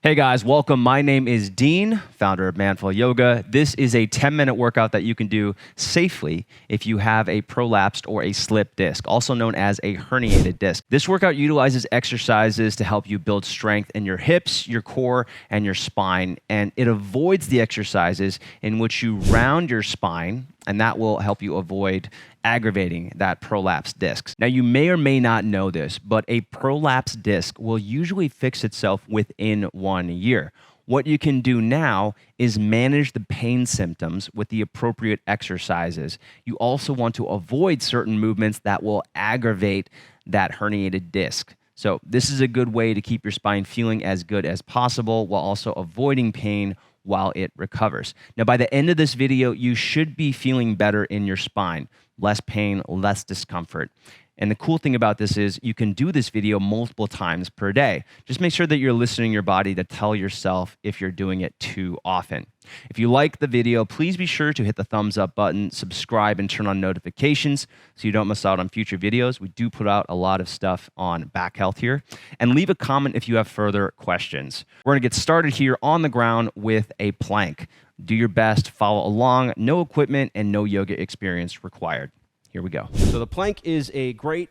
Hey guys, welcome. My name is Dean, founder of Manful Yoga. This is a 10-minute workout that you can do safely if you have a prolapsed or a slip disc, also known as a herniated disc. This workout utilizes exercises to help you build strength in your hips, your core, and your spine, and it avoids the exercises in which you round your spine, and that will help you avoid aggravating that prolapsed disc. Now, you may or may not know this, but a prolapsed disc will usually fix itself within 1 year. What you can do now is manage the pain symptoms with the appropriate exercises. You also want to avoid certain movements that will aggravate that herniated disc. So this is a good way to keep your spine feeling as good as possible while also avoiding pain while it recovers. Now, by the end of this video, you should be feeling better in your spine. Less pain, less discomfort. And the cool thing about this is you can do this video multiple times per day. Just make sure that you're listening to your body to tell yourself if you're doing it too often. If you like the video, please be sure to hit the thumbs up button, subscribe, and turn on notifications so you don't miss out on future videos. We do put out a lot of stuff on back health here. And leave a comment if you have further questions. We're gonna get started here on the ground with a plank. Do your best, follow along, no equipment and no yoga experience required. Here we go. So the plank is a great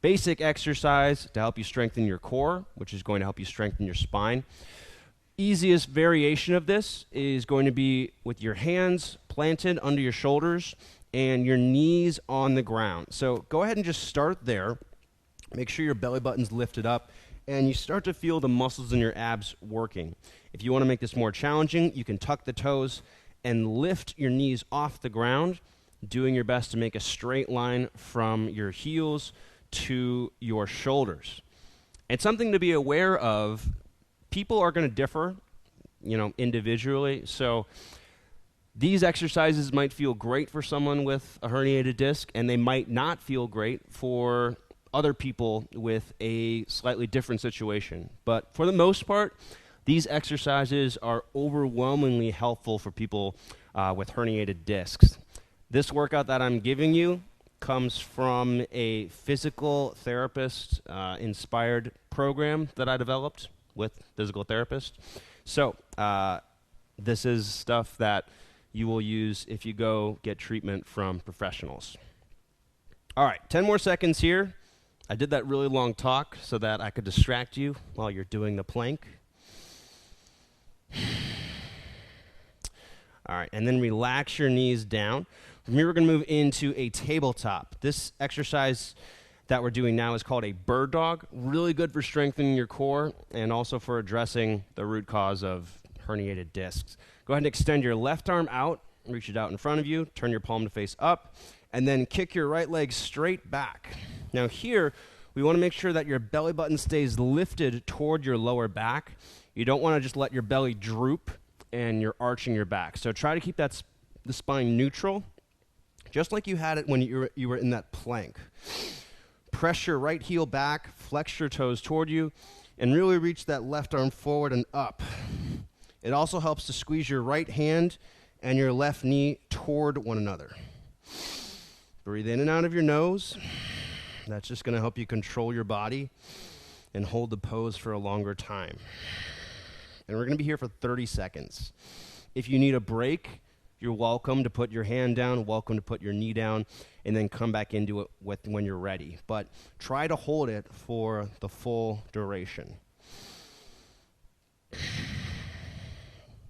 basic exercise to help you strengthen your core, which is going to help you strengthen your spine. Easiest variation of this is going to be with your hands planted under your shoulders and your knees on the ground. So go ahead and just start there. Make sure your belly button's lifted up and you start to feel the muscles in your abs working. If you want to make this more challenging, you can tuck the toes and lift your knees off the ground, doing your best to make a straight line from your heels to your shoulders. It's something to be aware of. People are going to differ, individually. So these exercises might feel great for someone with a herniated disc, and they might not feel great for other people with a slightly different situation. But for the most part, these exercises are overwhelmingly helpful for people with herniated discs. This workout that I'm giving you comes from a physical therapist inspired program that I developed with physical therapists. So this is stuff that you will use if you go get treatment from professionals. All right, 10 more seconds here. I did that really long talk so that I could distract you while you're doing the plank. All right, and then relax your knees down. From here, we're going to move into a tabletop. This exercise that we're doing now is called a Birddog. Really good for strengthening your core and also for addressing the root cause of herniated discs. Go ahead and extend your left arm out, reach it out in front of you, turn your palm to face up, and then kick your right leg straight back. Now here, we want to make sure that your belly button stays lifted toward your lower back. You don't want to just let your belly droop and you're arching your back. So try to keep the spine neutral, just like you had it when you were in that plank. Press your right heel back, flex your toes toward you, and really reach that left arm forward and up. It also helps to squeeze your right hand and your left knee toward one another. Breathe in and out of your nose. That's just going to help you control your body and hold the pose for a longer time. And we're going to be here for 30 seconds. If you need a break, you're welcome to put your hand down, welcome to put your knee down, and then come back into it when you're ready. But try to hold it for the full duration.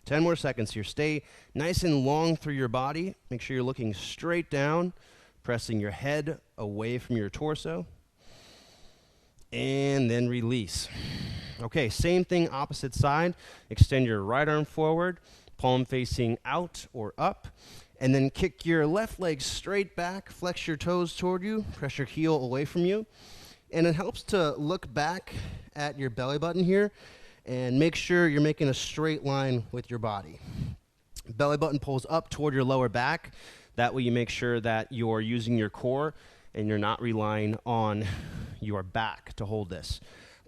10 more seconds here. Stay nice and long through your body. Make sure you're looking straight down, pressing your head away from your torso. And then release. Okay, same thing, opposite side. Extend your right arm forward, palm facing out or up, and then kick your left leg straight back, flex your toes toward you, press your heel away from you. And it helps to look back at your belly button here and make sure you're making a straight line with your body. Belly button pulls up toward your lower back. That way you make sure that you're using your core and you're not relying on your back to hold this.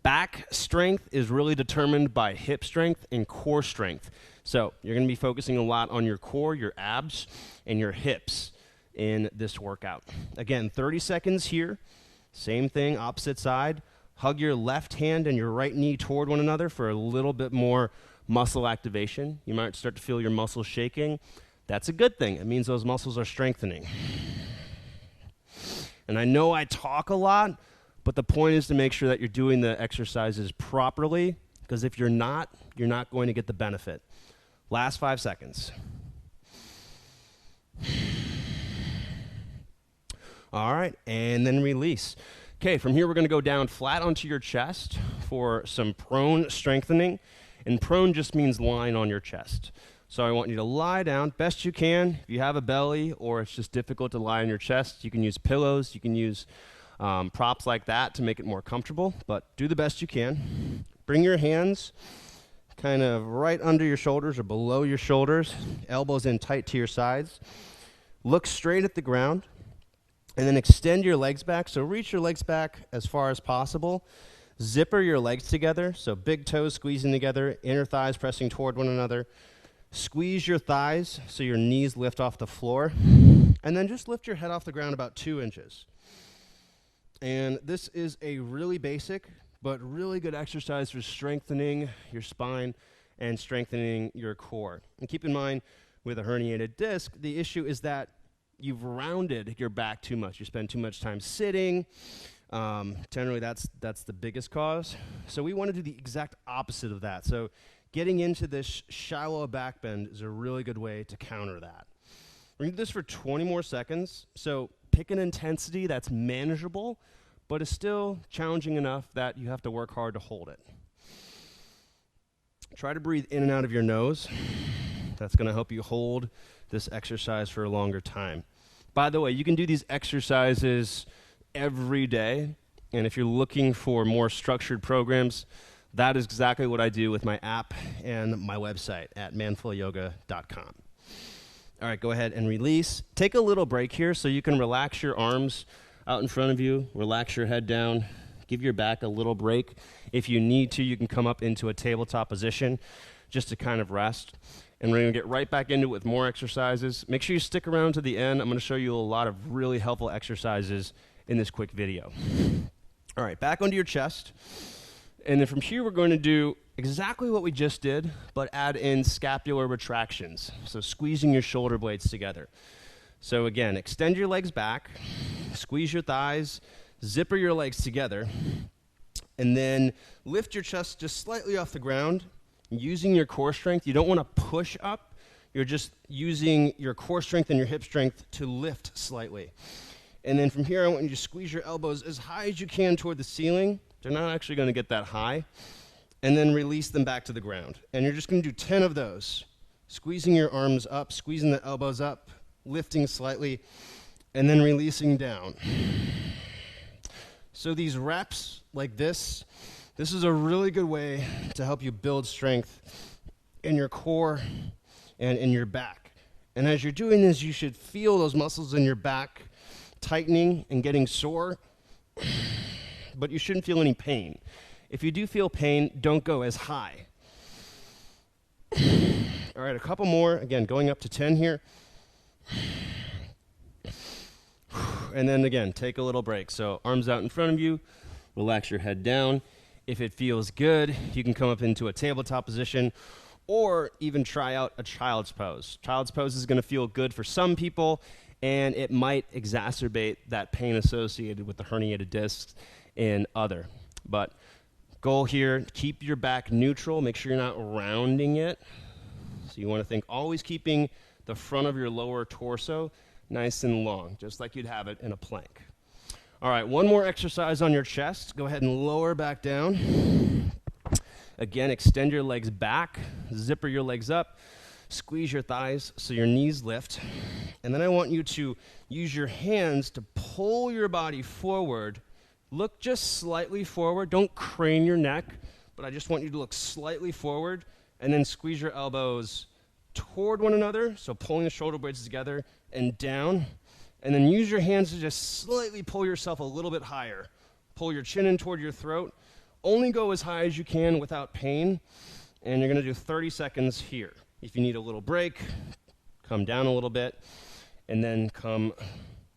Back strength is really determined by hip strength and core strength. So you're going to be focusing a lot on your core, your abs, and your hips in this workout. Again, 30 seconds here. Same thing, opposite side. Hug your left hand and your right knee toward one another for a little bit more muscle activation. You might start to feel your muscles shaking. That's a good thing. It means those muscles are strengthening. And I know I talk a lot, but the point is to make sure that you're doing the exercises properly, because if you're not going to get the benefit. Last 5 seconds. All right, and then release. Okay, from here we're going to go down flat onto your chest for some prone strengthening. And prone just means lying on your chest. So I want you to lie down best you can. If you have a belly or it's just difficult to lie on your chest, you can use pillows. You can use props like that to make it more comfortable, but do the best you can. Bring your hands kind of right under your shoulders or below your shoulders, elbows in tight to your sides. Look straight at the ground, and then extend your legs back. So reach your legs back as far as possible. Zipper your legs together, so big toes squeezing together, inner thighs pressing toward one another. Squeeze your thighs so your knees lift off the floor, and then just lift your head off the ground about 2 inches. And this is a really basic but really good exercise for strengthening your spine and strengthening your core. And keep in mind, with a herniated disc, the issue is that you've rounded your back too much. You spend too much time sitting. Generally, that's the biggest cause. So we want to do the exact opposite of that. So getting into this shallow back bend is a really good way to counter that. We're going to do this for 20 more seconds. So pick an intensity that's manageable, but is still challenging enough that you have to work hard to hold it. Try to breathe in and out of your nose. That's going to help you hold this exercise for a longer time. By the way, you can do these exercises every day, and if you're looking for more structured programs, that is exactly what I do with my app and my website at manfulyoga.com. All right, go ahead and release. Take a little break here so you can relax your arms out in front of you, relax your head down, give your back a little break. If you need to, you can come up into a tabletop position just to kind of rest. And we're going to get right back into it with more exercises. Make sure you stick around to the end. I'm going to show you a lot of really helpful exercises in this quick video. All right, back onto your chest. And then from here, we're going to do exactly what we just did, but add in scapular retractions. So squeezing your shoulder blades together. So again, extend your legs back, squeeze your thighs, zipper your legs together, and then lift your chest just slightly off the ground. Using your core strength, you don't want to push up. You're just using your core strength and your hip strength to lift slightly. And then from here, I want you to squeeze your elbows as high as you can toward the ceiling. They're not actually going to get that high. And then release them back to the ground. And you're just going to do 10 of those. Squeezing your arms up, squeezing the elbows up, lifting slightly, and then releasing down. So these reps like this is a really good way to help you build strength in your core and in your back. And as you're doing this, you should feel those muscles in your back tightening and getting sore, but you shouldn't feel any pain. If you do feel pain, don't go as high. All right, a couple more. Again, going up to 10 here. And then again, take a little break. So arms out in front of you, relax your head down. If it feels good, you can come up into a tabletop position or even try out a child's pose. Child's pose is going to feel good for some people, and it might exacerbate that pain associated with the herniated discs in other. But goal here, keep your back neutral. Make sure you're not rounding it. So you want to think always keeping the front of your lower torso nice and long, just like you'd have it in a plank. All right, one more exercise on your chest. Go ahead and lower back down. Again, extend your legs back, zipper your legs up, squeeze your thighs so your knees lift. And then I want you to use your hands to pull your body forward. Look just slightly forward. Don't crane your neck, but I just want you to look slightly forward and then squeeze your elbows toward one another, so pulling the shoulder blades together and down. And then use your hands to just slightly pull yourself a little bit higher. Pull your chin in toward your throat. Only go as high as you can without pain. And you're going to do 30 seconds here. If you need a little break, come down a little bit, and then come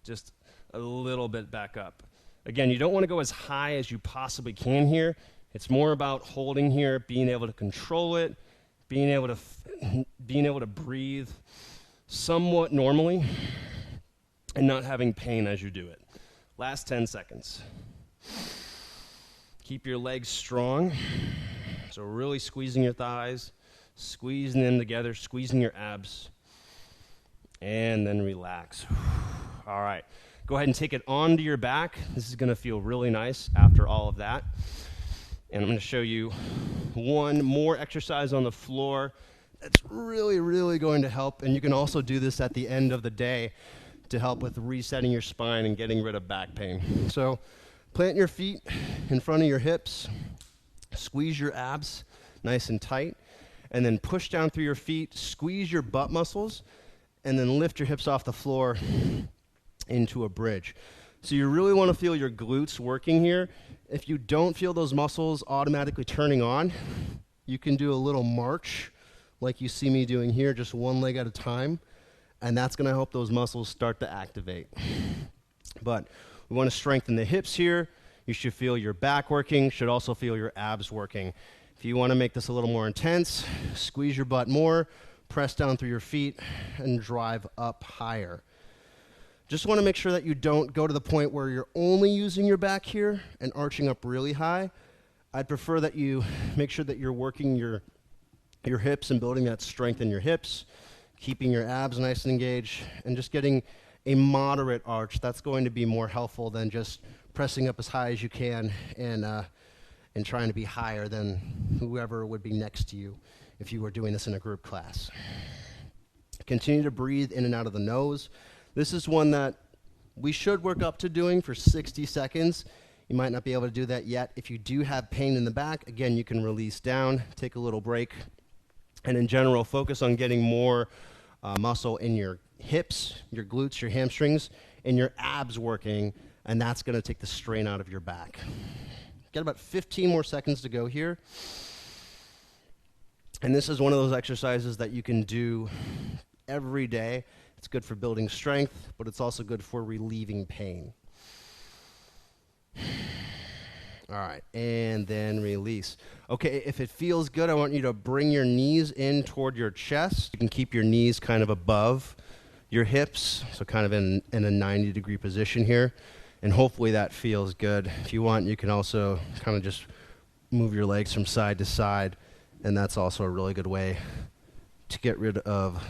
just a little bit back up. Again, you don't want to go as high as you possibly can here. It's more about holding here, being able to control it, being able to breathe somewhat normally, and not having pain as you do it. Last 10 seconds. Keep your legs strong. So really squeezing your thighs, squeezing them together, squeezing your abs, and then relax. All right. Go ahead and take it onto your back. This is going to feel really nice after all of that. And I'm going to show you one more exercise on the floor that's really, really going to help. And you can also do this at the end of the day to help with resetting your spine and getting rid of back pain. So plant your feet in front of your hips, squeeze your abs nice and tight, and then push down through your feet, squeeze your butt muscles, and then lift your hips off the floor into a bridge. So you really want to feel your glutes working here. If you don't feel those muscles automatically turning on, you can do a little march like you see me doing here, just one leg at a time, and that's going to help those muscles start to activate. But we want to strengthen the hips here. You should feel your back working, should also feel your abs working. If you want to make this a little more intense, squeeze your butt more, press down through your feet, and drive up higher. Just want to make sure that you don't go to the point where you're only using your back here and arching up really high. I'd prefer that you make sure that you're working your hips and building that strength in your hips, keeping your abs nice and engaged, and just getting a moderate arch. That's going to be more helpful than just pressing up as high as you can and trying to be higher than whoever would be next to you if you were doing this in a group class. Continue to breathe in and out of the nose. This is one that we should work up to doing for 60 seconds. You might not be able to do that yet. If you do have pain in the back, again, you can release down, take a little break, and in general, focus on getting more muscle in your hips, your glutes, your hamstrings, and your abs working, and that's going to take the strain out of your back. Got about 15 more seconds to go here. And this is one of those exercises that you can do every day. It's good for building strength, but it's also good for relieving pain. All right, and then release. Okay, if it feels good, I want you to bring your knees in toward your chest. You can keep your knees kind of above your hips, so kind of in a 90-degree position here, and hopefully that feels good. If you want, you can also kind of just move your legs from side to side, and that's also a really good way to get rid of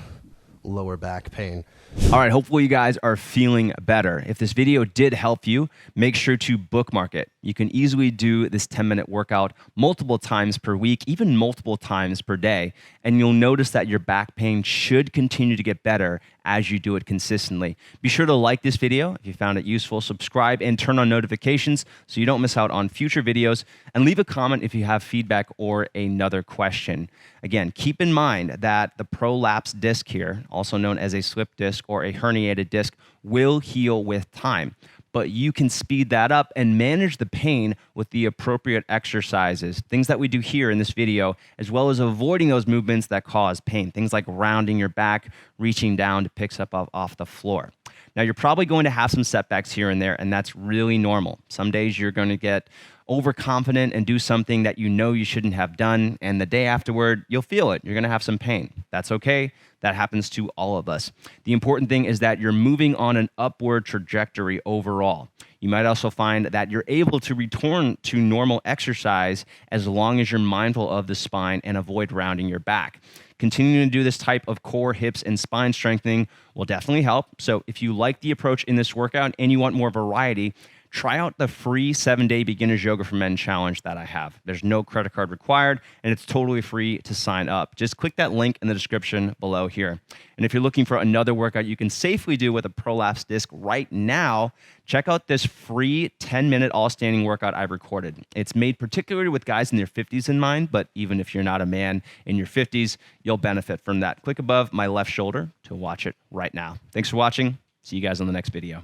lower back pain. All right, hopefully you guys are feeling better. If this video did help you, make sure to bookmark it. You can easily do this 10-minute workout multiple times per week, even multiple times per day, and you'll notice that your back pain should continue to get better as you do it consistently. Be sure to like this video if you found it useful, subscribe, and turn on notifications so you don't miss out on future videos, and leave a comment if you have feedback or another question. Again, keep in mind that the prolapsed disc here, also known as a slip disc or a herniated disc, will heal with time. But you can speed that up and manage the pain with the appropriate exercises, things that we do here in this video, as well as avoiding those movements that cause pain, things like rounding your back, reaching down to pick up off the floor. Now, you're probably going to have some setbacks here and there, and that's really normal. Some days you're going to get overconfident and do something that you know you shouldn't have done, and the day afterward, you'll feel it. You're going to have some pain. That's okay. That happens to all of us. The important thing is that you're moving on an upward trajectory overall. You might also find that you're able to return to normal exercise as long as you're mindful of the spine and avoid rounding your back. Continuing to do this type of core, hips, and spine strengthening will definitely help. So if you like the approach in this workout and you want more variety, try out the free 7-day Beginner's Yoga for Men challenge that I have. There's no credit card required, and it's totally free to sign up. Just click that link in the description below here. And if you're looking for another workout you can safely do with a prolapsed disc right now, check out this free 10-minute all-standing workout I've recorded. It's made particularly with guys in their 50s in mind, but even if you're not a man in your 50s, you'll benefit from that. Click above my left shoulder to watch it right now. Thanks for watching. See you guys on the next video.